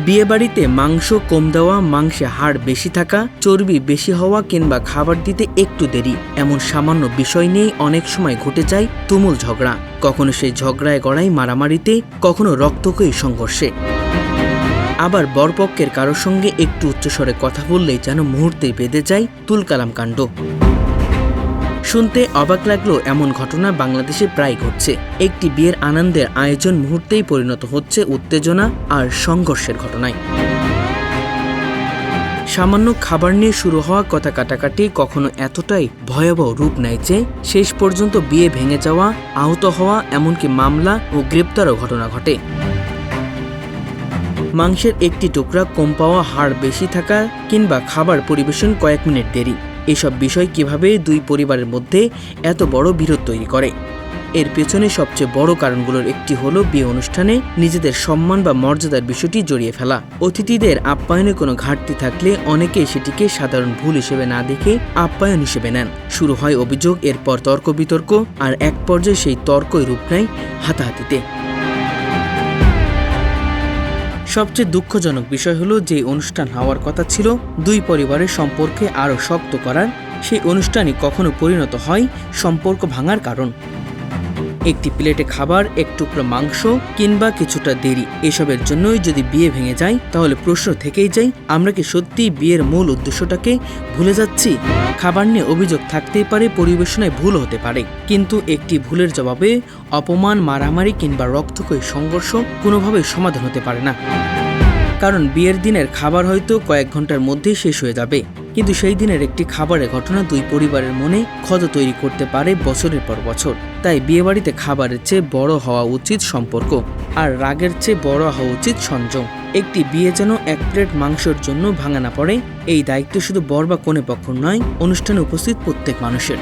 বিয়েবাড়িতে মাংস কম দেওয়া, মাংসে হাড় বেশি থাকা, চর্বি বেশি হওয়া কিংবা খাবার দিতে একটু দেরি, এমন সামান্য বিষয় নিয়েই অনেক সময় ঘটে যায় তুমুল ঝগড়া। কখনো সেই ঝগড়ায় গড়ায় মারামারিতে, কখনো রক্তক্ষয়ী সংঘর্ষে। আবার বরপক্ষের কারোর সঙ্গে একটু উচ্চস্বরে কথা বললেই যেন মুহূর্তেই বেঁধে যায় তুলকালাম কাণ্ড। শুনতে অবাক লাগলেও এমন ঘটনা বাংলাদেশে প্রায় ঘটছে। একটি বিয়ের আনন্দের আয়োজন মুহূর্তেই পরিণত হচ্ছে উত্তেজনা আর সংঘর্ষের ঘটনায়। সামান্য খাবার নিয়ে শুরু হওয়া কথা কাটাকাটি কখনো এতটাই ভয়াবহ রূপ নেয় যে শেষ পর্যন্ত বিয়ে ভেঙে যাওয়া, আহত হওয়া, এমনকি মামলা ও গ্রেপ্তারও ঘটনা ঘটে। মাংসের একটি টুকরা কম পাওয়া, হাড় বেশি থাকা কিংবা খাবার পরিবেশন কয়েক মিনিট দেরি, এসব বিষয় কিভাবে দুই পরিবারের মধ্যে এত বড় বিরোধ তৈরি করে। এর পেছনে সবচেয়ে বড় কারণগুলোর একটি হলো বিয়ে অনুষ্ঠানে নিজেদের সম্মান বা মর্যাদার বিষয়টি জড়িয়ে ফেলা। অতিথিদের আপ্যায়নে কোনো ঘাটতি থাকলে অনেকে সেটিকে সাধারণ ভুল হিসেবে না দেখে আপ্যায়ন হিসেবে নেন। শুরু হয় অভিযোগ, এরপর তর্ক বিতর্ক, আর এক পর্যায়ে সেই তর্কই রূপ নেয় হাতাহাতিতে। সবচেয়ে দুঃখজনক বিষয় হলো, যে অনুষ্ঠান হওয়ার কথা ছিল দুই পরিবারের সম্পর্কে আরও শক্ত করার, সেই অনুষ্ঠানই কখনো পরিণত হয় সম্পর্ক ভাঙার কারণ। একটি প্লেটে খাবার, এক টুকরো মাংস কিংবা কিছুটা দেরি, এসবের জন্যই যদি বিয়ে ভেঙে যায়, তাহলে প্রশ্ন থেকেই যায়, আমরা কি সত্যিই বিয়ের মূল উদ্দেশ্যটাকে ভুলে যাচ্ছি? খাবার নিয়ে অভিযোগ থাকতেই পারে, পরিবেশনায় ভুল হতে পারে, কিন্তু একটি ভুলের জবাবে অপমান, মারামারি কিংবা রক্তক্ষয়ী সংঘর্ষ কোনোভাবেই সমাধান হতে পারে না। কারণ বিয়ের দিনের খাবার হয়তো কয়েক ঘন্টার মধ্যেই শেষ হয়ে যাবে, কিন্তু সেই দিনের একটি খাবারের ঘটনা দুই পরিবারের মনে ক্ষত তৈরি করতে পারে বছরের পর বছর। তাই বিয়েবাড়িতে খাবারের চেয়ে বড় হওয়া উচিত সম্পর্ক, আর রাগের চেয়ে বড় হওয়া উচিত সংযম। একটি বিয়ে যেন এক প্লেট মাংসের জন্য ভাঙা না পড়ে, এই দায়িত্ব শুধু বর বা কনে পক্ষ নয়, অনুষ্ঠানে উপস্থিত প্রত্যেক মানুষের।